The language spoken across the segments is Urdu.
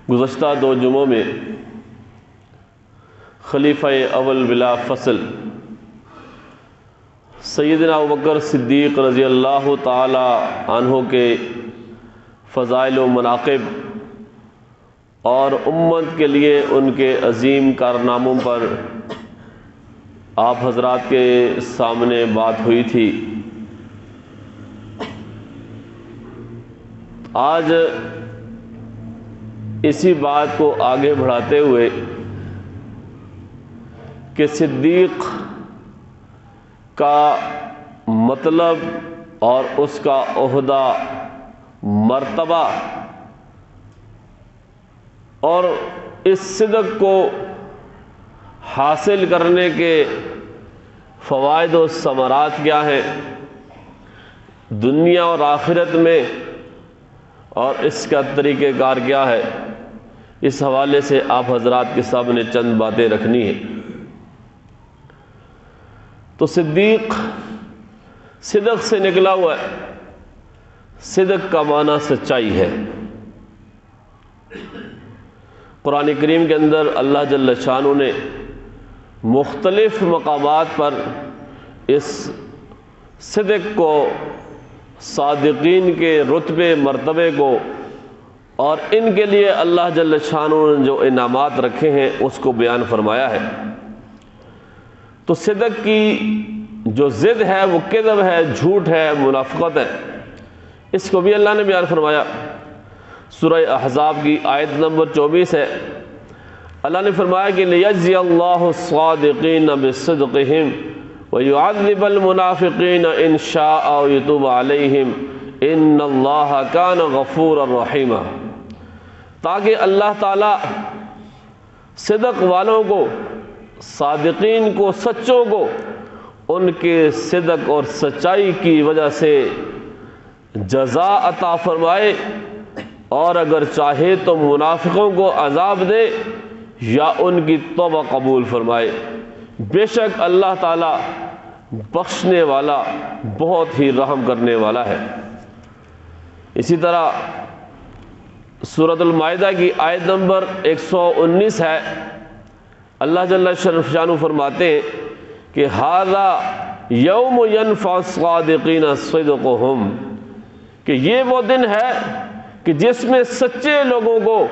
گزشتہ 2 جمعوں میں خلیفہ اول بلا فصل سیدنا ابوبکر صدیق رضی اللہ تعالی عنہ کے فضائل و مناقب اور امت کے لیے ان کے عظیم کارناموں پر آپ حضرات کے سامنے بات ہوئی تھی۔ آج اسی بات کو آگے بڑھاتے ہوئے کہ صدیق کا مطلب اور اس کا عہدہ، مرتبہ اور اس صدق کو حاصل کرنے کے فوائد و ثمرات کیا ہیں دنیا اور آخرت میں، اور اس کا طریقہ کار کیا ہے، اس حوالے سے آپ حضرات کے سامنے چند باتیں رکھنی ہیں۔ تو صدیق صدق سے نکلا ہوا ہے۔ صدق کا معنی سچائی ہے۔ قرآن کریم کے اندر اللہ جل شانہ نے مختلف مقامات پر اس صدق کو، صادقین کے رتبے مرتبے کو اور ان کے لیے اللہ جل شانہ نے جو انعامات رکھے ہیں اس کو بیان فرمایا ہے۔ تو صدق کی جو ضد ہے وہ کذب ہے، جھوٹ ہے، منافقت ہے، اس کو بھی اللہ نے بیان فرمایا۔ سورہ احزاب کی آیت نمبر 24 ہے۔ اللہ نے فرمایا کہ لِيَجْزِيَ اللَّهُ الصَّادِقِينَ بِصِدْقِهِمْ وَيُعَذِّبَ الْمُنَافِقِينَ إِنْ شَاءَ أَوْ يَتُوبَ عَلَيْهِمْ إِنَّ اللَّهَ كَانَ غَفُورًا رَحِيمًا، تاکہ اللہ تعالیٰ صدق والوں کو، صادقین کو، سچوں کو ان کے صدق اور سچائی کی وجہ سے جزا عطا فرمائے، اور اگر چاہے تو منافقوں کو عذاب دے یا ان کی توبہ قبول فرمائے۔ بے شک اللہ تعالیٰ بخشنے والا، بہت ہی رحم کرنے والا ہے۔ اسی طرح سورۃ المائدہ کی آیت نمبر 119 ہے۔ اللہ جل شانہ فرماتے ہیں کہ ھذا یوم ینفع الصادقین صدقہم، کہ یہ وہ دن ہے کہ جس میں سچے لوگوں کو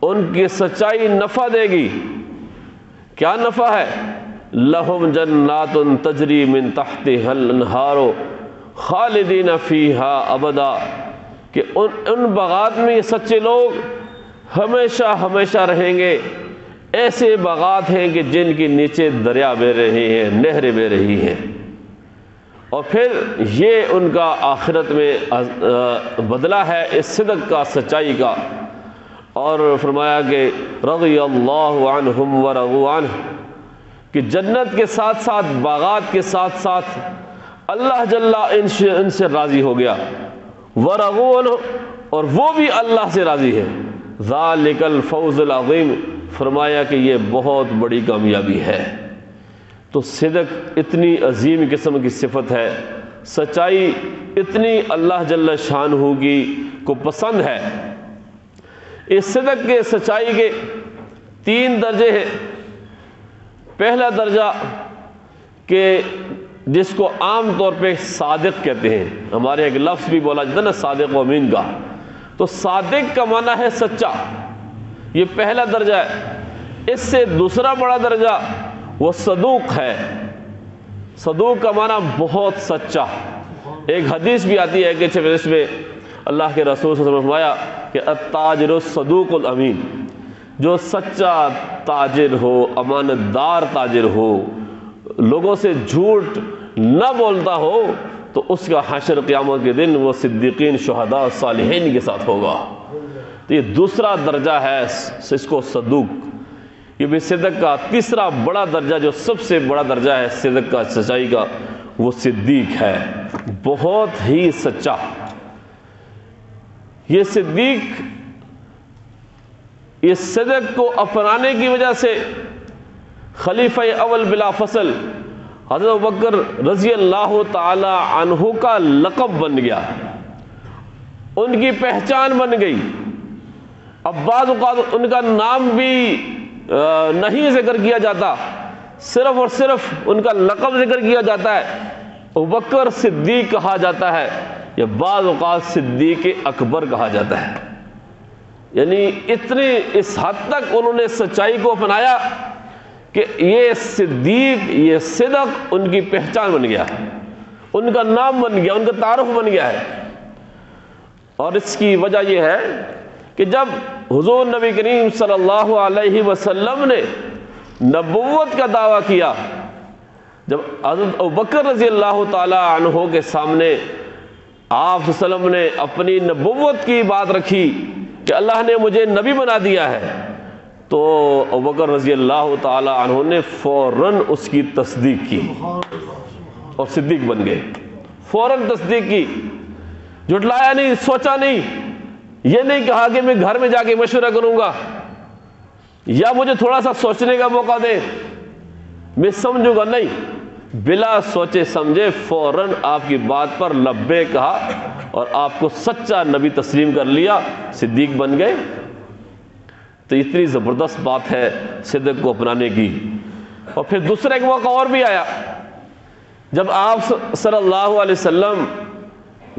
ان کی سچائی نفع دے گی۔ کیا نفع ہے؟ لہم جنات تجری من تحتها الانہار خالدین فیہا ابدا، کہ ان باغات میں یہ سچے لوگ ہمیشہ ہمیشہ رہیں گے۔ ایسے باغات ہیں کہ جن کے نیچے دریا بہہ رہے ہیں، نہریں بہہ رہی ہیں، اور پھر یہ ان کا آخرت میں بدلہ ہے اس صدق کا، سچائی کا۔ اور فرمایا کہ رضی اللہ عنہم ورضوا عنہ، کہ جنت کے ساتھ ساتھ، باغات کے ساتھ ساتھ اللہ جل ان سے راضی ہو گیا، ورضوا عنہ، اور وہ بھی اللہ سے راضی ہے۔ ذالک الفوز العظیم، فرمایا کہ یہ بہت بڑی کامیابی ہے۔ تو صدق اتنی عظیم قسم کی صفت ہے، سچائی اتنی اللہ جل شانہ کی کو پسند ہے۔ اس صدق کے، سچائی کے 3 درجے ہیں۔ پہلا درجہ کہ جس کو عام طور پہ صادق کہتے ہیں، ہمارے ایک لفظ بھی بولا جاتا ہے نا، صادق و امین کا، تو صادق کا معنی ہے سچا، یہ پہلا درجہ ہے۔ اس سے دوسرا بڑا درجہ وہ صدوق ہے۔ صدوق کا معنی بہت سچا۔ ایک حدیث بھی آتی ہے کہ جس میں اللہ کے رسول صلی اللہ علیہ وسلم نے فرمایا کہ التاجر الصدوق الامین، جو سچا تاجر ہو، امانت دار تاجر ہو، لوگوں سے جھوٹ نہ بولتا ہو، تو اس کا حشر قیامت کے دن وہ صدیقین، شہداء، صالحین کے ساتھ ہوگا۔ تو یہ دوسرا درجہ ہے اس کو صدوق۔ یہ بھی صدق کا تیسرا بڑا درجہ، جو سب سے بڑا درجہ ہے صدق کا، سچائی کا، وہ صدیق ہے، بہت ہی سچا۔ یہ صدیق، یہ صدق کو اپنانے کی وجہ سے خلیفہ اول بلا فصل حضرت ابوبکر رضی اللہ تعالی عنہ کا لقب بن گیا، ان کی پہچان بن گئی۔ اب بعض اوقات ان کا نام بھی نہیں ذکر کیا جاتا، صرف اور صرف ان کا لقب ذکر کیا جاتا ہے، ابوبکر صدیق کہا جاتا ہے، یا بعض اوقات صدیق اکبر کہا جاتا ہے۔ یعنی اتنی اس حد تک انہوں نے سچائی کو اپنایا کہ یہ صدیق، یہ صدق ان کی پہچان بن گیا، ان کا نام بن گیا، ان کا تعارف بن گیا ہے۔ اور اس کی وجہ یہ ہے کہ جب حضور نبی کریم صلی اللہ علیہ وسلم نے نبوت کا دعویٰ کیا، جب حضرت ابوبکر رضی اللہ تعالی عنہ کے سامنے آپ صلی اللہ علیہ وسلم نے اپنی نبوت کی بات رکھی کہ اللہ نے مجھے نبی بنا دیا ہے، تو ابوبکر رضی اللہ تعالی عنہ نے فوراً اس کی تصدیق کی اور صدیق بن گئے۔ فوراً تصدیق کی، جھٹلایا نہیں، سوچا نہیں، یہ نہیں کہا کہ میں گھر میں جا کے مشورہ کروں گا یا مجھے تھوڑا سا سوچنے کا موقع دے، میں سمجھوں گا، نہیں، بلا سوچے سمجھے فوراً آپ کی بات پر لبے کہا اور آپ کو سچا نبی تسلیم کر لیا، صدیق بن گئے۔ تو اتنی زبردست بات ہے صدق کو اپنانے کی۔ اور پھر دوسرا ایک موقع اور بھی آیا، جب آپ صلی اللہ علیہ وسلم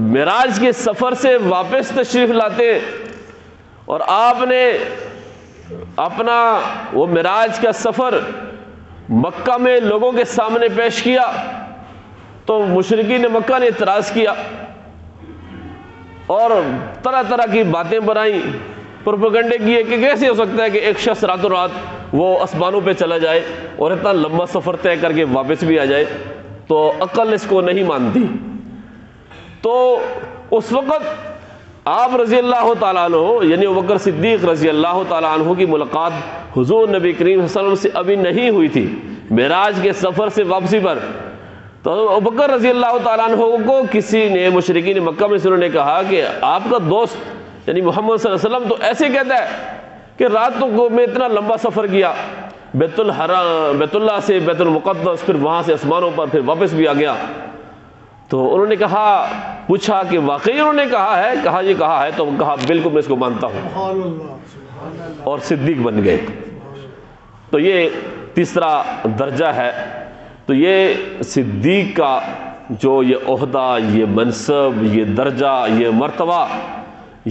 معراج کے سفر سے واپس تشریف لاتے اور آپ نے اپنا وہ معراج کا سفر مکہ میں لوگوں کے سامنے پیش کیا، تو مشرکین مکہ نے اعتراض کیا اور طرح طرح کی باتیں بنائیں، پروپیگنڈے کیے کہ کیسے ہو سکتا ہے کہ ایک شخص راتوں رات وہ آسمانوں پہ چلا جائے اور اتنا لمبا سفر طے کر کے واپس بھی آ جائے، تو عقل اس کو نہیں مانتی۔ تو اس وقت آپ رضی اللہ تعالیٰ عنہ یعنی ابوبکر صدیق رضی اللہ تعالیٰ عنہ کی ملاقات حضور نبی کریم صلی اللہ علیہ وسلم سے ابھی نہیں ہوئی تھی معراج کے سفر سے واپسی پر۔ تو ابوبکر رضی اللہ تعالیٰ عنہ کو کسی نے مشرکین مکہ میں سے انہوں نے کہا کہ آپ کا دوست یعنی محمد صلی اللہ علیہ وسلم تو ایسے کہتا ہے کہ راتوں کو میں اتنا لمبا سفر کیا بیت اللہ سے بیت المقدس، پھر وہاں سے آسمانوں پر، پھر واپس بھی آ گیا۔ تو انہوں نے کہا، پوچھا کہ واقعی انہوں نے کہا ہے؟ کہا یہ کہا ہے، تو کہا بالکل میں اس کو مانتا ہوں، اور صدیق بن گئے۔ تو یہ تیسرا درجہ ہے۔ تو یہ صدیق کا جو یہ عہدہ، یہ منصب، یہ درجہ، یہ مرتبہ،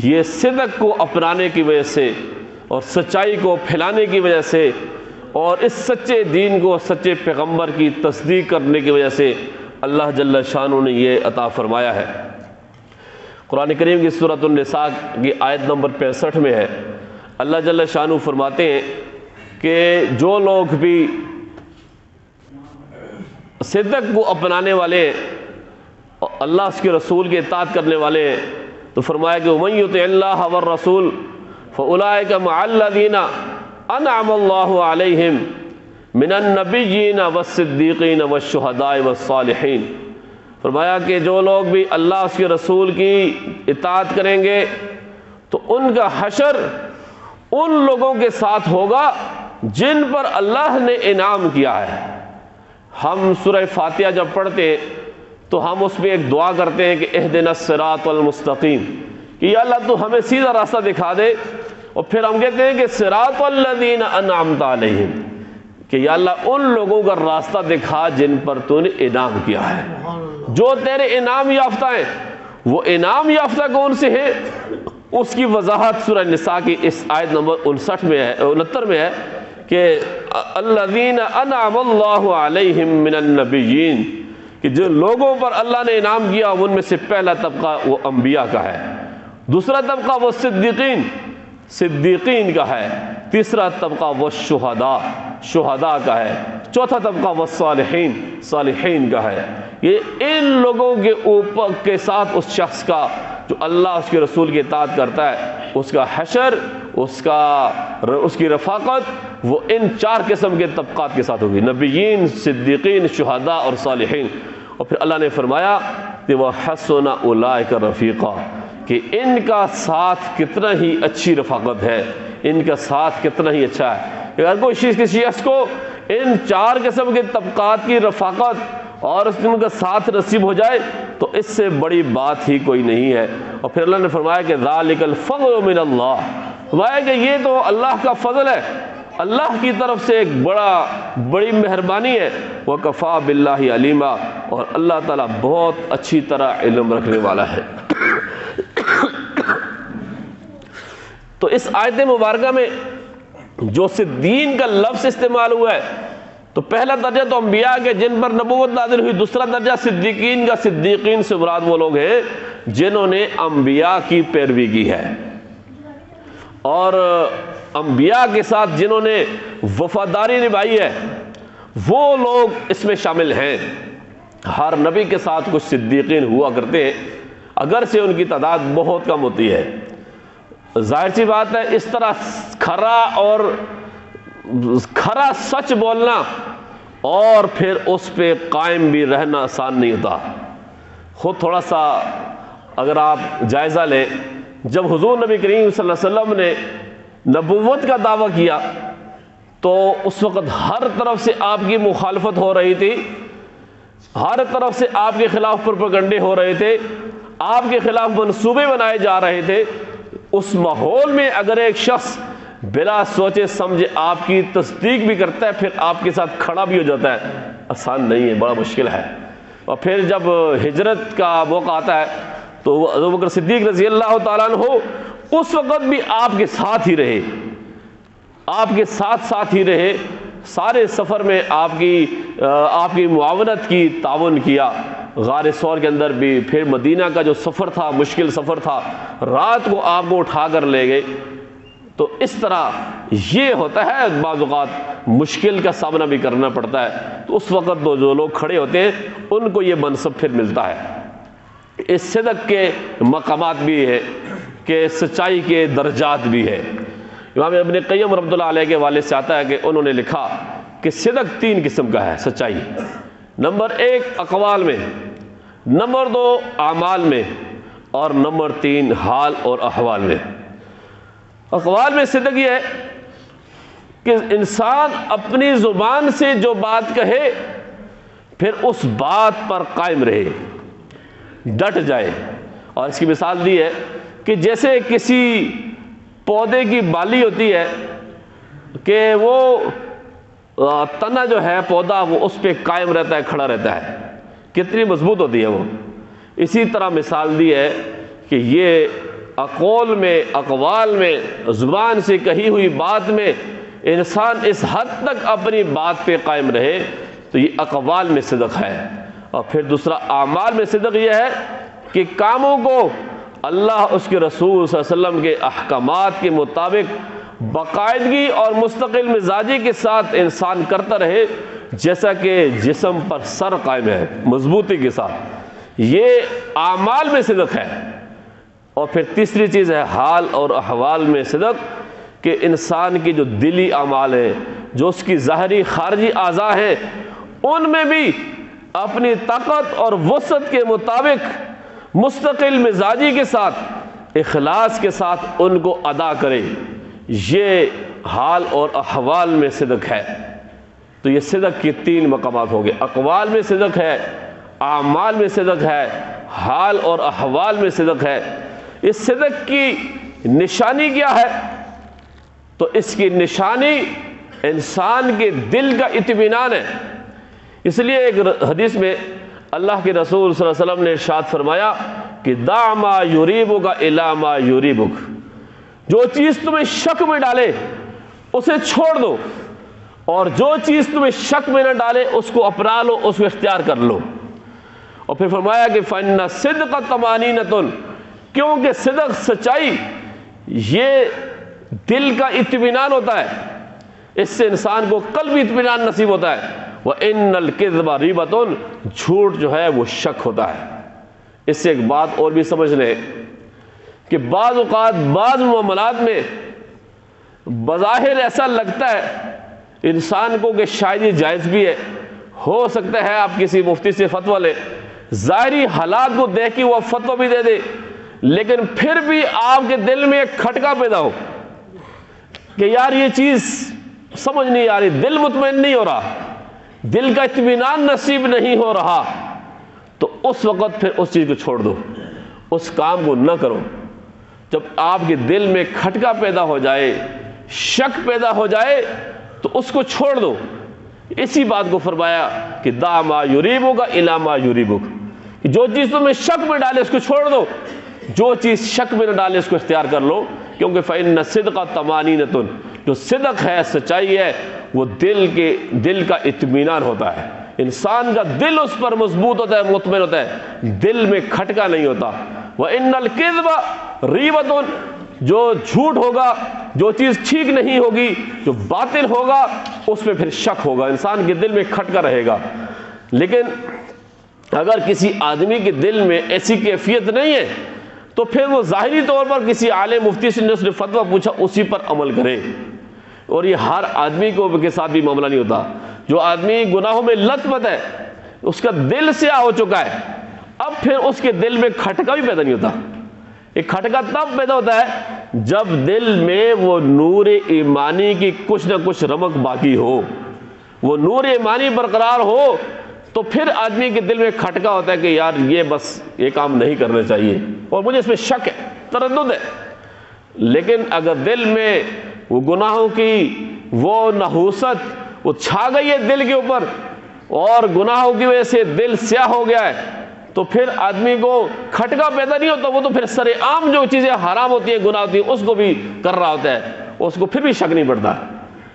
یہ صدق کو اپنانے کی وجہ سے اور سچائی کو پھیلانے کی وجہ سے اور اس سچے دین کو، سچے پیغمبر کی تصدیق کرنے کی وجہ سے اللہ جل شانہ نے یہ عطا فرمایا ہے۔ قرآن کریم کی سورۃ النساء کی آیت نمبر 65 میں ہے، اللہ جل شانہ فرماتے ہیں کہ جو لوگ بھی صدق کو اپنانے والے، اللہ اس کے رسول کے اطاعت کرنے والے ہیں، تو فرمایا کہ وَمَن يُطِعِ اللَّهَ وَالرَّسُولَ فَأُولَٰئِكَ مَعَ الَّذِينَ أَنْعَمَ اللَّهُ عَلَيْهِمْ من النبیین والصدیقین والشہداء والصالحین۔ فرمایا کہ جو لوگ بھی اللہ اس کے رسول کی اطاعت کریں گے تو ان کا حشر ان لوگوں کے ساتھ ہوگا جن پر اللہ نے انعام کیا ہے۔ ہم سورہ فاتحہ جب پڑھتے ہیں تو ہم اس میں ایک دعا کرتے ہیں کہ اہدنا الصراط المستقیم، کہ یا اللہ تو ہمیں سیدھا راستہ دکھا دے، اور پھر ہم کہتے ہیں کہ صراط الذین انعمت علیہم، کہ یا اللہ ان لوگوں کا راستہ دکھا جن پر تو نے انعام کیا ہے۔ جو تیرے انعام یافتہ ہیں، وہ انعام یافتہ کون سے ہیں، اس کی وضاحت سورہ نساء کی اس آیت نمبر 59 میں ہے، 69 میں ہے کہ الذین انعم اللہ علیہم من النبیین، کہ جو لوگوں پر اللہ نے انعام کیا ان میں سے پہلا طبقہ وہ انبیاء کا ہے، دوسرا طبقہ وہ صدیقین کا ہے، تیسرا طبقہ وہ شہداء کا ہے، چوتھا طبقہ وہ صالحین کا ہے۔ یہ ان لوگوں کے اوپر کے ساتھ اس شخص کا جو اللہ اس کے رسول کی اطاعت کرتا ہے، اس کا حشر، اس کی رفاقت وہ ان چار قسم کے طبقات کے ساتھ ہوگی، نبیین، صدیقین، شہداء اور صالحین۔ اور پھر اللہ نے فرمایا کہ وَحَسُنَ أُولَٰئِكَ رَفِيقًا، کہ ان کا ساتھ کتنا ہی اچھی رفاقت ہے، ان کا ساتھ کتنا ہی اچھا ہے۔ اگر کوئی کسی شخص کو ان چار قسم کے طبقات کی رفاقت اور اس ان کا ساتھ نصیب ہو جائے تو اس سے بڑی بات ہی کوئی نہیں ہے۔ اور پھر اللہ نے فرمایا کہ ذَلِكَ الْفَضْلُ مِنَ اللَّهِ، فرمایا کہ یہ تو اللہ کا فضل ہے، اللہ کی طرف سے ایک بڑی مہربانی ہے، وَكَفَى بِاللَّهِ عَلِيمًا، اور اللہ تعالیٰ بہت اچھی طرح علم رکھنے والا ہے۔ تو اس آیت مبارکہ میں جو صدیقین کا لفظ استعمال ہوا ہے، تو پہلا درجہ تو انبیاء کے جن پر نبوت نازل ہوئی، دوسرا درجہ صدیقین کا۔ صدیقین سے مراد وہ لوگ ہیں جنہوں نے انبیاء کی پیروی کی ہے، اور انبیاء کے ساتھ جنہوں نے وفاداری نبھائی ہے وہ لوگ اس میں شامل ہیں۔ ہر نبی کے ساتھ کچھ صدیقین ہوا کرتے ہیں، اگرچہ ان کی تعداد بہت کم ہوتی ہے۔ ظاہر سی بات ہے، اس طرح کھرا سچ بولنا اور پھر اس پہ قائم بھی رہنا آسان نہیں ہوتا۔ خود تھوڑا سا اگر آپ جائزہ لیں، جب حضور نبی کریم صلی اللہ علیہ وسلم نے نبوت کا دعویٰ کیا تو اس وقت ہر طرف سے آپ کی مخالفت ہو رہی تھی، ہر طرف سے آپ کے خلاف پروپیگنڈے ہو رہے تھے، آپ کے خلاف منصوبے بنائے جا رہے تھے۔ اس ماحول میں اگر ایک شخص بلا سوچے سمجھے آپ کی تصدیق بھی کرتا ہے، پھر آپ کے ساتھ کھڑا بھی ہو جاتا ہے، آسان نہیں ہے، بڑا مشکل ہے۔ اور پھر جب ہجرت کا موقع آتا ہے تو ابو بکر صدیق رضی اللہ تعالیٰ عنہ اس وقت بھی آپ کے ساتھ ہی رہے، آپ کے ساتھ ہی رہے، سارے سفر میں آپ کی معاونت کی، تعاون کیا۔ غار ثور کے اندر بھی، پھر مدینہ کا جو سفر تھا، مشکل سفر تھا، رات کو آپ کو اٹھا کر لے گئے۔ تو اس طرح یہ ہوتا ہے، بعض اوقات مشکل کا سامنا بھی کرنا پڑتا ہے، تو اس وقت جو لوگ کھڑے ہوتے ہیں ان کو یہ منصب پھر ملتا ہے۔ اس صدق کے مقامات بھی ہے کہ سچائی کے درجات بھی ہے۔ امام ابن قیم رحمۃ اللہ علیہ کے والد سے آتا ہے کہ انہوں نے لکھا کہ صدق 3 قسم کا ہے سچائی۔ نمبر 1 اقوال میں، نمبر 2 اعمال میں، اور نمبر 3 حال اور احوال میں۔ اقوال میں صدق یہ ہے کہ انسان اپنی زبان سے جو بات کہے پھر اس بات پر قائم رہے، ڈٹ جائے۔ اور اس کی مثال دی ہے کہ جیسے کسی پودے کی بالی ہوتی ہے کہ وہ تنا جو ہے پودا، وہ اس پہ قائم رہتا ہے، کھڑا رہتا ہے، کتنی مضبوط ہوتی ہے وہ۔ اسی طرح مثال دی ہے کہ یہ اقوال میں، اقوال میں، زبان سے کہی ہوئی بات میں انسان اس حد تک اپنی بات پہ قائم رہے تو یہ اقوال میں صدق ہے۔ اور پھر دوسرا اعمال میں صدق یہ ہے کہ کاموں کو اللہ، اس کے رسول صلی اللہ علیہ وسلم کے احکامات کے مطابق باقاعدگی اور مستقل مزاجی کے ساتھ انسان کرتا رہے، جیسا کہ جسم پر سر قائم ہے، مضبوطی کے ساتھ۔ یہ اعمال میں صدق ہے۔ اور پھر تیسری چیز ہے حال اور احوال میں صدق، کہ انسان کی جو دلی اعمال ہیں، جو اس کی ظاہری خارجی اعضاء ہیں، ان میں بھی اپنی طاقت اور وسعت کے مطابق مستقل مزاجی کے ساتھ، اخلاص کے ساتھ ان کو ادا کرے۔ یہ حال اور احوال میں صدق ہے۔ تو یہ صدق کی 3 مقامات ہو گئے، اقوال میں صدق ہے، اعمال میں صدق ہے، حال اور احوال میں صدق ہے۔ اس صدق کی نشانی کیا ہے؟ تو اس کی نشانی انسان کے دل کا اطمینان ہے۔ اس لیے ایک حدیث میں اللہ کے رسول صلی اللہ علیہ وسلم نے ارشاد فرمایا کہ دع ما یریبک الی ما یریبک، جو چیز تمہیں شک میں ڈالے اسے چھوڑ دو، اور جو چیز تمہیں شک میں نہ ڈالے اس کو اپنا لو، اس کو اختیار کر لو۔ اور پھر فرمایا کہ فإن الصدق طمأنینۃ، کیونکہ صدق، سچائی، یہ دل کا اطمینان ہوتا ہے، اس سے انسان کو قلبی اطمینان نصیب ہوتا ہے۔ وَإِنَّ الْكِذْبَ رِيبَةٌ، جھوٹ جو ہے وہ شک ہوتا ہے۔ اس سے ایک بات اور بھی سمجھ لیں کہ بعض اوقات بعض معاملات میں بظاہر ایسا لگتا ہے انسان کو کہ شاید یہ جائز بھی ہے، ہو سکتا ہے آپ کسی مفتی سے فتویٰ لیں، ظاہری حالات کو دیکھ کے وہ فتویٰ بھی دے دے، لیکن پھر بھی آپ کے دل میں ایک کھٹکا پیدا ہو کہ یار یہ چیز سمجھ نہیں آ رہی، دل مطمئن نہیں ہو رہا، دل کا اطمینان نصیب نہیں ہو رہا، تو اس وقت پھر اس چیز کو چھوڑ دو، اس کام کو نہ کرو۔ جب آپ کے دل میں کھٹکا پیدا ہو جائے، شک پیدا ہو جائے، تو اس کو چھوڑ دو۔ اسی بات کو فرمایا کہ دع ما یریبک الی ما یریبک، جو چیز تمہیں شک میں ڈالے اس کو چھوڑ دو، جو چیز شک میں نہ ڈالے اس کو اختیار کر لو، کیونکہ فإن الصدق طمانینۃ، جو صدق ہے، سچائی ہے، وہ دل کا اطمینان ہوتا ہے، انسان کا دل اس پر مضبوط ہوتا ہے، مطمئن ہوتا ہے، دل میں کھٹکا نہیں ہوتا۔ وإن الکذب ریبۃ، جو جھوٹ ہوگا، جو چیز ٹھیک نہیں ہوگی، جو باطل ہوگا، اس میں پھر شک ہوگا، انسان کے دل میں کھٹکا رہے گا۔ لیکن اگر کسی آدمی کے دل میں ایسی کیفیت نہیں ہے تو پھر وہ ظاہری طور پر کسی عالم مفتی سے اس نے فتویٰ پوچھا اسی پر عمل کرے۔ اور یہ ہر آدمی کے ساتھ بھی معاملہ نہیں ہوتا۔ جو آدمی گناہوں میں لت پت ہے، اس کا دل سیاہ ہو چکا ہے، اب پھر اس کے دل میں کھٹکا بھی پیدا نہیں ہوتا۔ ایک کھٹکا تب پیدا ہوتا ہے جب دل میں وہ نور ایمانی کی کچھ نہ کچھ رمق باقی ہو، وہ نور ایمانی برقرار ہو، تو پھر آدمی کے دل میں کھٹکا ہوتا ہے کہ یار یہ بس یہ کام نہیں کرنا چاہیے اور مجھے اس میں شک ہے، تردد ہے۔ لیکن اگر دل میں وہ گناہوں کی وہ نحوست وہ چھا گئی ہے دل کے اوپر، اور گناہوں کی وجہ سے دل سیاہ ہو گیا ہے، تو پھر آدمی کو کھٹکا پیدا نہیں ہوتا، وہ تو پھر سر عام جو چیزیں حرام ہوتی ہیں، گناہ ہوتی ہیں، اس کو بھی کر رہا ہوتا ہے، اس کو پھر بھی شک نہیں پڑتا۔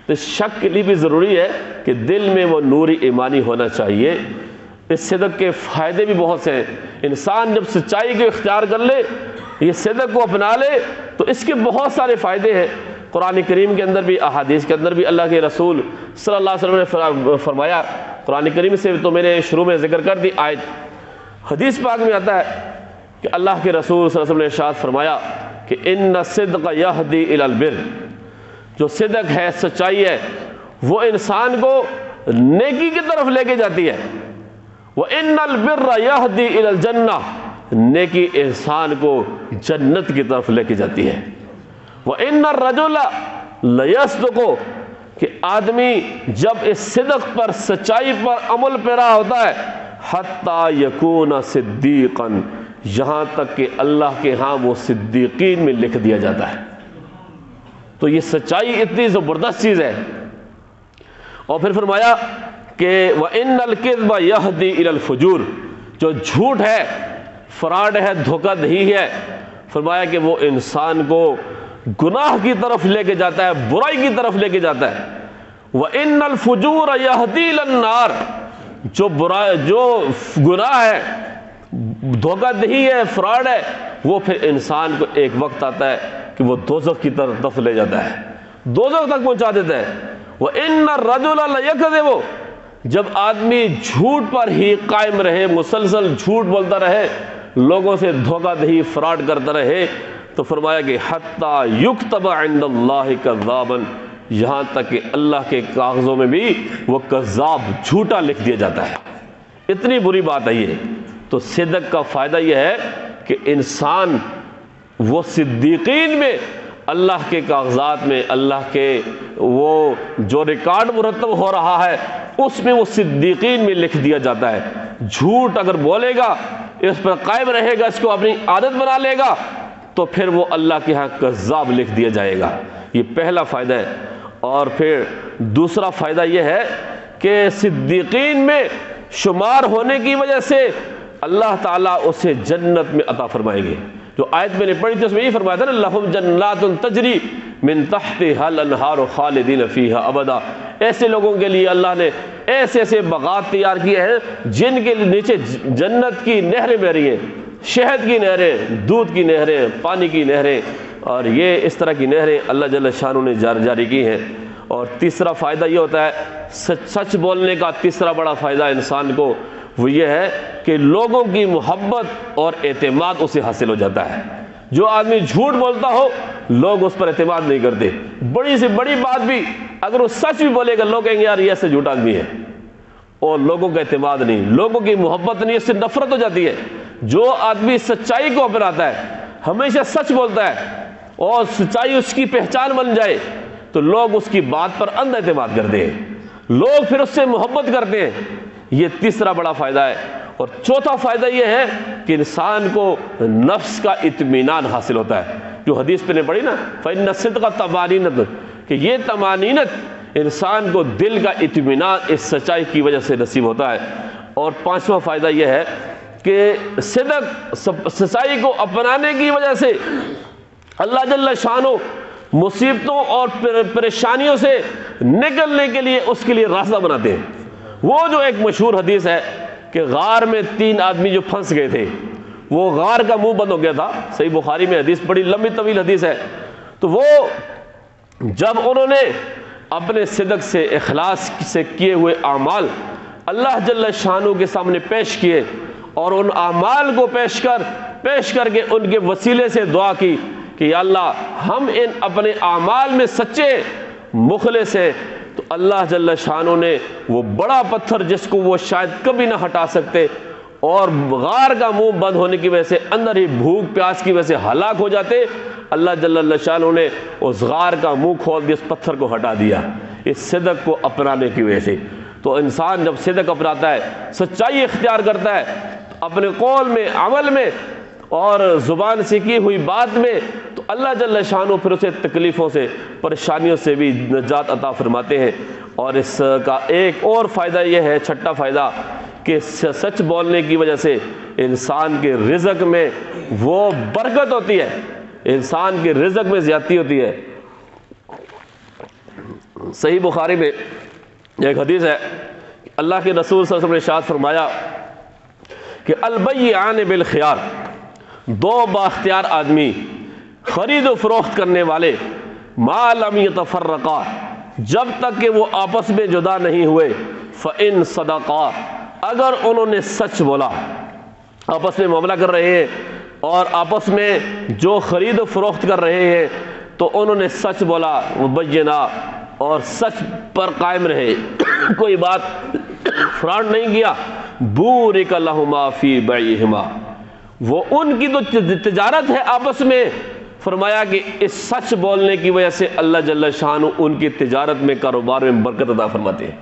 تو اس شک کے لیے بھی ضروری ہے کہ دل میں وہ نور ایمانی ہونا چاہیے۔ اس صدق کے فائدے بھی بہت سے ہیں۔ انسان جب سچائی کو اختیار کر لے، یہ صدق کو اپنا لے، تو اس کے بہت سارے فائدے ہیں۔ قرآن کریم کے اندر بھی، احادیث کے اندر بھی اللہ کے رسول صلی اللہ علیہ وسلم نے فرمایا، قرآن کریم سے تو میں نے شروع میں ذکر کر دی آیت، حدیث پاک میں آتا ہے کہ اللہ کے رسول صلی اللہ علیہ وسلم نے ارشاد فرمایا کہ ان الصدق یہدی الی البر، جو صدق ہے، سچائی ہے، وہ انسان کو نیکی کی طرف لے کے جاتی ہے۔ وَإِنَّ الْبِرَّ يَهْدِي إِلَى الْجَنَّةِ، نیکی انسان کو جنت کی طرف لے کے جاتی ہے۔ وَإِنَّ الرَّجُلَ لَيَصْدُقُ، کہ آدمی جب اس صدق پر، سچائی پر عمل پیرا ہوتا ہے، حَتَّى يَكُونَ صِدِّيقًا، یہاں تک کہ اللہ کے ہاں وہ صدیقین میں لکھ دیا جاتا ہے۔ تو یہ سچائی اتنی زبردست چیز ہے۔ اور پھر فرمایا کہ وَإِنَّ الْكِذْبَ يَهْدِي إِلَى الْفُجُورِ، جو جھوٹ ہے، فراڈ ہے، دھوکہ دہی ہے، فرمایا کہ وہ انسان کو گناہ کی طرف لے کے جاتا ہے، برائی کی طرف لے کے جاتا ہے۔ وَإِنَّ الْفُجُورَ يَهْدِي إِلَى النَّارِ، جو گناہ ہے، دھوکہ دہی ہے، فراڈ ہے، وہ پھر انسان کو ایک وقت آتا ہے کہ وہ دوزخ کی طرف لے جاتا ہے، دوزخ تک پہنچا دیتا ہے۔ وَإِنَّ الرَّجُلَ لَيَكْذِبُ، جب آدمی جھوٹ پر ہی قائم رہے، مسلسل جھوٹ بولتا رہے، لوگوں سے دھوکہ دہی، فراڈ کرتا رہے، تو فرمایا کہ حَتَّى يُكْتَبَ عِندَ اللَّهِ كَذَّابًا، یہاں تک کہ اللہ کے کاغذوں میں بھی وہ کذاب، جھوٹا لکھ دیا جاتا ہے۔ اتنی بری بات ہے یہ۔ تو صدق کا فائدہ یہ ہے کہ انسان وہ صدیقین میں، اللہ کے کاغذات میں، اللہ کے وہ جو ریکارڈ مرتب ہو رہا ہے، اس میں وہ صدیقین میں لکھ دیا جاتا ہے۔ جھوٹ اگر بولے گا، اس پر قائم رہے گا، اس کو اپنی عادت بنا لے گا، تو پھر وہ اللہ کے ہاں کذاب لکھ دیا جائے گا۔ یہ پہلا فائدہ ہے۔ اور پھر دوسرا فائدہ یہ ہے کہ صدیقین میں شمار ہونے کی وجہ سے اللہ تعالیٰ اسے جنت میں عطا فرمائیں گے۔ جو آیت میں نے پڑھی تھی اس میں یہ فرمایا تھا نا، لَهُمْ جَنَّاتٌ تَجْرِي مِن تَحْتِهَا الْأَنْهَارُ خَالِدِينَ فِيهَا أَبَدًا، ایسے لوگوں کے لیے اللہ نے ایسے ایسے باغات تیار کیے ہیں جن کے نیچے جنت کی نہریں بہ رہی ہیں، شہد کی نہریں، دودھ کی نہریں، پانی کی نہریں، اور یہ اس طرح کی نہریں اللہ جل شانہ نے جاری کی ہیں۔ اور تیسرا فائدہ یہ ہوتا ہے، سچ بولنے کا تیسرا بڑا فائدہ انسان کو وہ یہ ہے کہ لوگوں کی محبت اور اعتماد اسے حاصل ہو جاتا ہے۔ جو آدمی جھوٹ بولتا ہو، لوگ اس پر اعتماد نہیں کرتے۔ بڑی سے بڑی بات بھی اگر وہ سچ بھی بولے گا، لوگ کہیں گے یار یہ ایسے جھوٹا آدمی ہے، اور لوگوں کا اعتماد نہیں، لوگوں کی محبت نہیں، اس سے نفرت ہو جاتی ہے۔ جو آدمی سچائی کو اپناتا ہے، ہمیشہ سچ بولتا ہے، اور سچائی اس کی پہچان بن جائے، تو لوگ اس کی بات پر اندھا اعتماد کرتے ہیں، لوگ پھر اس سے محبت کرتے ہیں۔ یہ تیسرا بڑا فائدہ ہے۔ اور چوتھا فائدہ یہ ہے کہ انسان کو نفس کا اطمینان حاصل ہوتا ہے۔ جو حدیث پہ نے پڑھی نا فإن الصدق طمأنینۃ، کہ یہ طمأنینت انسان کو دل کا اطمینان اس سچائی کی وجہ سے نصیب ہوتا ہے۔ اور پانچواں فائدہ یہ ہے کہ صدق سچائی کو اپنانے کی وجہ سے اللہ جل شانہ مصیبتوں اور پریشانیوں سے نکلنے کے لیے اس کے لیے راستہ بناتے ہیں۔ وہ جو ایک مشہور حدیث ہے کہ غار میں 3 آدمی جو پھنس گئے تھے، وہ غار کا منہ بند ہو گیا تھا، صحیح بخاری میں حدیث بڑی لمبی طویل حدیث ہے، تو وہ جب انہوں نے اپنے صدق سے اخلاص سے کیے ہوئے اعمال اللہ جل شانہ کے سامنے پیش کیے، اور ان اعمال کو پیش کر کے ان کے وسیلے سے دعا کی کہ یا اللہ ہم ان اپنے اعمال میں سچے مخلص ہیں، تو اللہ جل شانہ نے وہ بڑا پتھر جس کو وہ شاید کبھی نہ ہٹا سکتے اور غار کا منہ بند ہونے کی وجہ سے اندر ہی بھوک پیاس کی وجہ سے ہلاک ہو جاتے، اللہ جل شانہ نے اس غار کا منہ کھول دیا، اس پتھر کو ہٹا دیا اس صدق کو اپنانے کی وجہ سے۔ تو انسان جب صدق اپناتا ہے، سچائی اختیار کرتا ہے اپنے قول میں، عمل میں اور زبان سے کی ہوئی بات میں، تو اللہ جل شانہ پھر اسے تکلیفوں سے، پریشانیوں سے بھی نجات عطا فرماتے ہیں۔ اور اس کا ایک اور فائدہ یہ ہے، چھٹا فائدہ، کہ سچ بولنے کی وجہ سے انسان کے رزق میں وہ برکت ہوتی ہے، انسان کے رزق میں زیادتی ہوتی ہے۔ صحیح بخاری میں ایک حدیث ہے، اللہ کے رسول صلی اللہ علیہ وسلم نے ارشاد فرمایا کہ البیعان بالخیار، 2 بااختیار آدمی خرید و فروخت کرنے والے، ما لم یتفرقا، جب تک کہ وہ آپس میں جدا نہیں ہوئے، فإن صدقا، اگر انہوں نے سچ بولا، آپس میں معاملہ کر رہے ہیں اور آپس میں جو خرید و فروخت کر رہے ہیں تو انہوں نے سچ بولا، مبینہ، اور سچ پر قائم رہے، کوئی بات فراڈ نہیں کیا، بورک لہما فی بیعہما، وہ ان کی تو تجارت ہے آپس میں، فرمایا کہ اس سچ بولنے کی وجہ سے اللہ جل شانہ ان کی تجارت میں، کاروبار میں برکت عطا فرماتے ہیں۔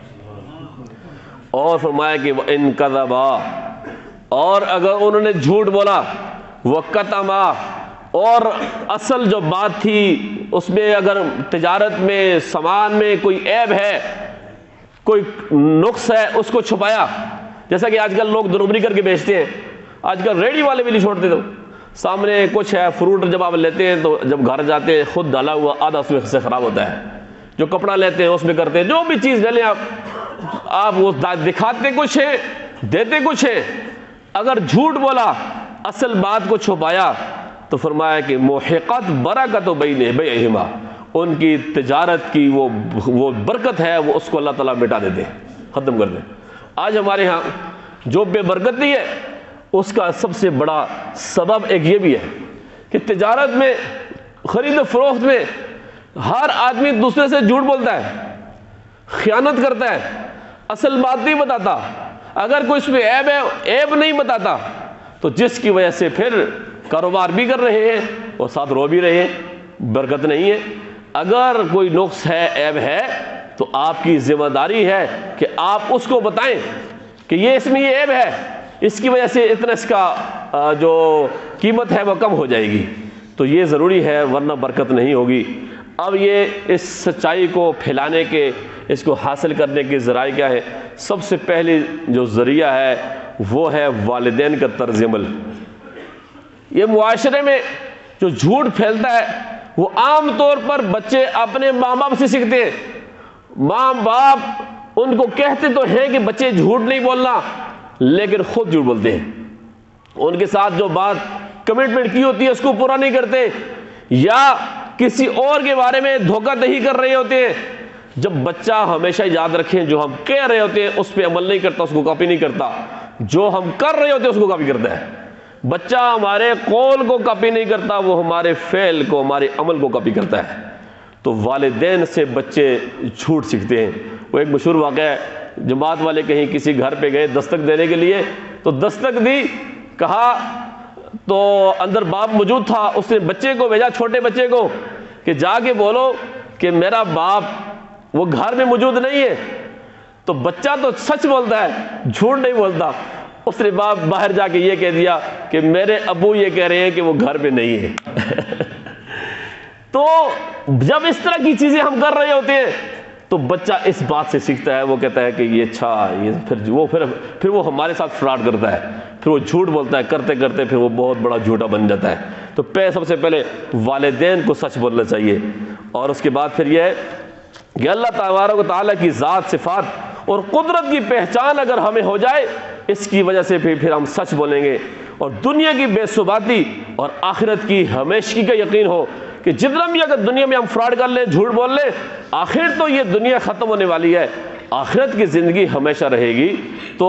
اور فرمایا کہ وَإِن كَذَبَا، اور اگر انہوں نے جھوٹ بولا، وَكَتَمَا، اور اصل جو بات تھی اس میں اگر تجارت میں، سامان میں کوئی عیب ہے، کوئی نقص ہے، اس کو چھپایا، جیسا کہ آج کل لوگ دروبری کر کے بیچتے ہیں، آج کل ریڈی والے بھی نہیں چھوڑتے، تو سامنے کچھ ہے، فروٹ جب آپ لیتے ہیں تو جب گھر جاتے ہیں خود ڈالا ہوا آدھا اس میں سے خراب ہوتا ہے، جو کپڑا لیتے ہیں اس میں کرتے ہیں، جو بھی چیز لے لیں آپ وہ دکھاتے کچھ ہے، دیتے کچھ ہے، اگر جھوٹ بولا، اصل بات کو چھپایا، تو فرمایا کہ محقت برکت بیعہما، ان کی تجارت کی وہ برکت ہے، وہ اس کو اللہ تعالیٰ مٹا دیتے ہیں، ختم کر دیں۔ آج ہمارے ہاں جو بے برکتی ہے اس کا سب سے بڑا سبب ایک یہ بھی ہے کہ تجارت میں، خرید و فروخت میں ہر آدمی دوسرے سے جھوٹ بولتا ہے، خیانت کرتا ہے، اصل بات نہیں بتاتا، اگر کوئی اس میں عیب ہے عیب نہیں بتاتا، تو جس کی وجہ سے پھر کاروبار بھی کر رہے ہیں اور ساتھ رو بھی رہے ہیں، برکت نہیں ہے۔ اگر کوئی نقص ہے، عیب ہے، تو آپ کی ذمہ داری ہے کہ آپ اس کو بتائیں کہ یہ اس میں یہ عیب ہے، اس کی وجہ سے اتنا اس کا جو قیمت ہے وہ کم ہو جائے گی، تو یہ ضروری ہے، ورنہ برکت نہیں ہوگی۔ اب یہ اس سچائی کو پھیلانے کے، اس کو حاصل کرنے کے ذرائع کیا ہے؟ سب سے پہلی جو ذریعہ ہے وہ ہے والدین کا طرز عمل۔ یہ معاشرے میں جو جھوٹ پھیلتا ہے وہ عام طور پر بچے اپنے ماں باپ سے سیکھتے ہیں، ماں باپ ان کو کہتے تو ہیں کہ بچے جھوٹ نہیں بولنا، لیکن خود جھوٹ بولتے ہیں، ان کے ساتھ جو بات کمٹمنٹ کی ہوتی ہے اس کو پورا نہیں کرتے، یا کسی اور کے بارے میں دھوکہ دہی کر رہے ہوتے ہیں۔ جب بچہ ہمیشہ یاد رکھیں جو ہم کہہ رہے ہوتے ہیں اس پہ عمل نہیں کرتا، اس کو کاپی نہیں کرتا، جو ہم کر رہے ہوتے ہیں اس کو کاپی کرتا ہے۔ بچہ ہمارے قول کو کاپی نہیں کرتا، وہ ہمارے فعل کو، ہمارے عمل کو کاپی کرتا ہے۔ تو والدین سے بچے جھوٹ سیکھتے ہیں۔ وہ ایک مشہور واقعہ ہے، جماعت والے کہیں کسی گھر پہ گئے دستک دینے کے لیے، تو دستک دی، کہا تو اندر باپ موجود تھا، اس نے بچے کو بھیجا، چھوٹے بچے کو، کہ جا کے بولو کہ میرا باپ وہ گھر میں موجود نہیں ہے۔ تو بچہ تو سچ بولتا ہے، جھوٹ نہیں بولتا، اس نے باپ باہر جا کے یہ کہہ دیا کہ میرے ابو یہ کہہ رہے ہیں کہ وہ گھر پہ نہیں ہے۔ تو جب اس طرح کی چیزیں ہم کر رہے ہوتے ہیں تو بچہ اس بات سے سیکھتا ہے، وہ کہتا ہے کہ یہ اچھا، یہ پھر وہ ہمارے ساتھ فراڈ کرتا ہے، پھر وہ جھوٹ بولتا ہے، کرتے کرتے پھر وہ بہت بڑا جھوٹا بن جاتا ہے۔ تو سب سے پہلے والدین کو سچ بولنا چاہیے، اور اس کے بعد پھر یہ ہے کہ اللہ تبارک و تعالیٰ کی ذات، صفات اور قدرت کی پہچان اگر ہمیں ہو جائے، اس کی وجہ سے پھر ہم سچ بولیں گے، اور دنیا کی بے ثباتی اور آخرت کی ہمیشگی کا یقین ہو کہ جتنا بھی اگر دنیا میں ہم فراڈ کر لیں، جھوٹ بول لیں، آخر تو یہ دنیا ختم ہونے والی ہے، آخرت کی زندگی ہمیشہ رہے گی، تو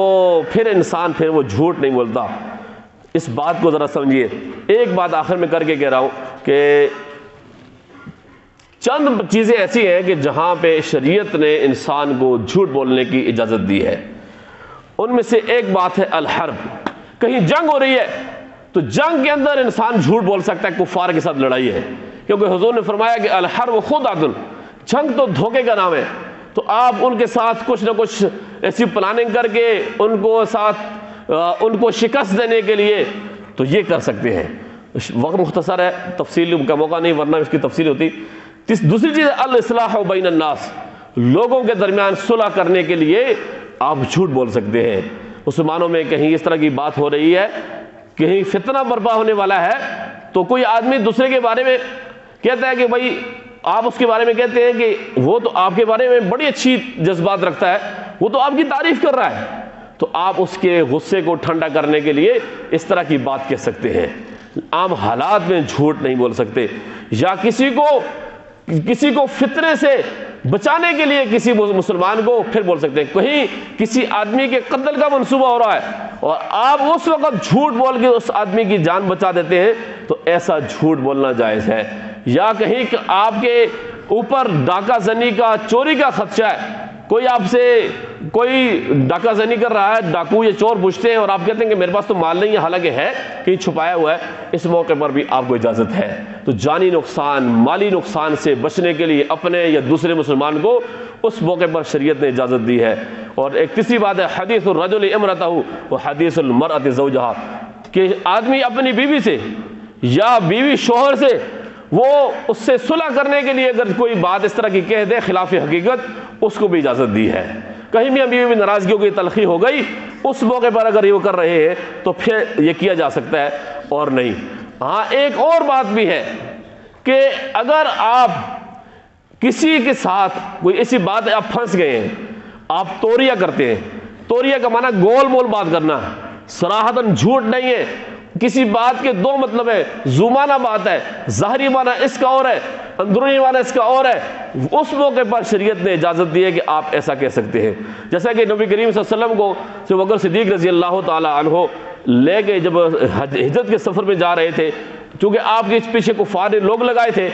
پھر انسان پھر وہ جھوٹ نہیں بولتا۔ اس بات کو ذرا سمجھیے۔ ایک بات آخر میں کر کے کہہ رہا ہوں کہ چند چیزیں ایسی ہیں کہ جہاں پہ شریعت نے انسان کو جھوٹ بولنے کی اجازت دی ہے، ان میں سے ایک بات ہے الحرب۔ کہیں جنگ ہو رہی ہے تو جنگ کے اندر انسان جھوٹ بول سکتا ہے، کفار کے ساتھ لڑائی ہے، کیونکہ حضور نے فرمایا کہ الحرب خدعۃ، جنگ تو دھوکے کا نام ہے، تو آپ ان کے ساتھ کچھ نہ کچھ ایسی پلاننگ کر کے ان کو شکست دینے کے لیے تو یہ کر سکتے ہیں۔ وقت مختصر ہے، تفصیل کا موقع نہیں، ورنہ اس کی تفصیل ہوتی۔ دوسری چیز ہے الاصلاح بین الناس، لوگوں کے درمیان صلح کرنے کے لیے آپ جھوٹ بول سکتے ہیں۔ مسلمانوں میں کہیں اس طرح کی بات ہو رہی ہے، کہیں فتنہ برپا ہونے والا ہے، تو کوئی آدمی دوسرے کے بارے میں کہتا ہے کہ بھائی آپ اس کے بارے میں کہتے ہیں کہ وہ تو آپ کے بارے میں بڑی اچھی جذبات رکھتا ہے، وہ تو آپ کی تعریف کر رہا ہے، تو آپ اس کے غصے کو ٹھنڈا کرنے کے لیے اس طرح کی بات کہہ سکتے ہیں۔ عام حالات میں جھوٹ نہیں بول سکتے، یا کسی کو فتنے سے بچانے کے لیے کسی مسلمان کو پھر بول سکتے ہیں۔ کہیں کسی آدمی کے قتل کا منصوبہ ہو رہا ہے اور آپ اس وقت جھوٹ بول کے اس آدمی کی جان بچا دیتے ہیں، تو ایسا جھوٹ بولنا جائز ہے۔ یا کہیں کہ آپ کے اوپر ڈاکہ زنی کا، چوری کا خدشہ ہے، کوئی آپ سے ڈاکہ زنی کر رہا ہے، ڈاکو یا چور پوچھتے ہیں، اور آپ کہتے ہیں کہ میرے پاس تو مال نہیں ہے، حالانکہ ہے، کہیں چھپایا ہوا ہے، اس موقع پر بھی آپ کو اجازت ہے۔ تو جانی نقصان، مالی نقصان سے بچنے کے لیے اپنے یا دوسرے مسلمان کو اس موقع پر شریعت نے اجازت دی ہے۔ اور ایک تیسری بات ہے حدیث الرجل امرأتہ و حدیث المرأة زوجہا، کہ آدمی اپنی بیوی سے یا بیوی شوہر سے وہ اس سے صلح کرنے کے لیے اگر کوئی بات اس طرح کی کہہ دے خلاف حقیقت، اس کو بھی اجازت دی ہے۔ کہیں بھی بیوی میں ناراضگی ہو گئی، تلخی ہو گئی، اس موقع پر اگر یہ وہ کر رہے ہیں تو پھر یہ کیا جا سکتا ہے اور نہیں۔ ہاں ایک اور بات بھی ہے کہ اگر آپ کسی کے ساتھ کوئی ایسی بات ہے، آپ پھنس گئے ہیں، آپ توریہ کرتے ہیں، توریہ کا معنی گول مول بات کرنا، صراحتاً جھوٹ نہیں ہے، کسی بات کے دو مطلب ہے، زمانہ بات ہے، ظاہری معنی اس کا اور ہے، اندرونی معنی اس کا اور ہے، اس موقع پر شریعت نے اجازت دی ہے کہ آپ ایسا کہہ سکتے ہیں۔ جیسا کہ نبی کریم صلی اللہ علیہ وسلم کو ابو بکر صدیق رضی اللہ تعالی عنہ لے کے جب ہجرت کے سفر میں جا رہے تھے، چونکہ آپ کے پیچھے کفار نے لوگ لگائے تھے،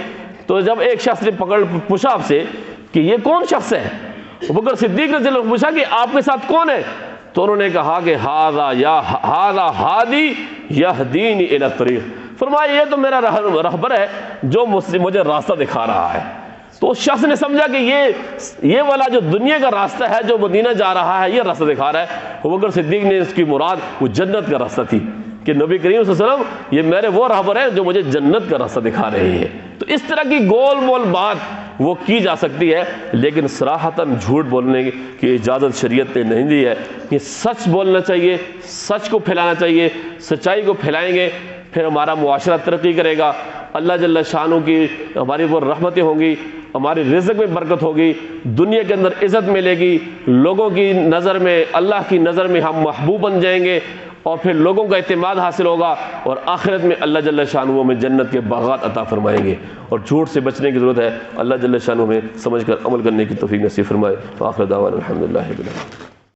تو جب ایک شخص نے پوچھا آپ سے کہ یہ کون شخص ہے، ابو بکر صدیق رضی اللہ عنہ پوچھا کہ آپ کے ساتھ کون ہے، تو انہوں نے کہا کہ ھذا ہادی یہدینی الی الطریق، فرمایا یہ تو میرا رہبر ہے جو مجھے راستہ دکھا رہا ہے۔ تو اس شخص نے سمجھا کہ یہ والا جو دنیا کا راستہ ہے، جو مدینہ جا رہا ہے، یہ راستہ دکھا رہا ہے۔ ابو بکر صدیق نے اس کی مراد وہ جنت کا راستہ تھی، کہ نبی کریم صلی اللہ علیہ وسلم یہ میرے وہ رہبر ہیں جو مجھے جنت کا راستہ دکھا رہے ہیں۔ تو اس طرح کی گول مول بات وہ کی جا سکتی ہے، لیکن صراحتاً جھوٹ بولنے کی اجازت شریعت نے نہیں دی ہے۔ کہ سچ بولنا چاہیے، سچ کو پھیلانا چاہیے، سچائی کو پھیلائیں گے پھر ہمارا معاشرہ ترقی کرے گا، اللہ جل شانہ کی ہماری وہ رحمتیں ہوں گی، ہماری رزق میں برکت ہوگی، دنیا کے اندر عزت ملے گی، لوگوں کی نظر میں، اللہ کی نظر میں ہم محبوب بن جائیں گے، اور پھر لوگوں کا اعتماد حاصل ہوگا، اور آخرت میں اللہ جل شانہ میں جنت کے باغات عطا فرمائیں گے۔ اور جھوٹ سے بچنے کی ضرورت ہے، اللہ جل شانہ میں سمجھ کر عمل کرنے کی توفیق نصیب فرمائے۔ وآخر دعوانا الحمدللہ رب العالمین۔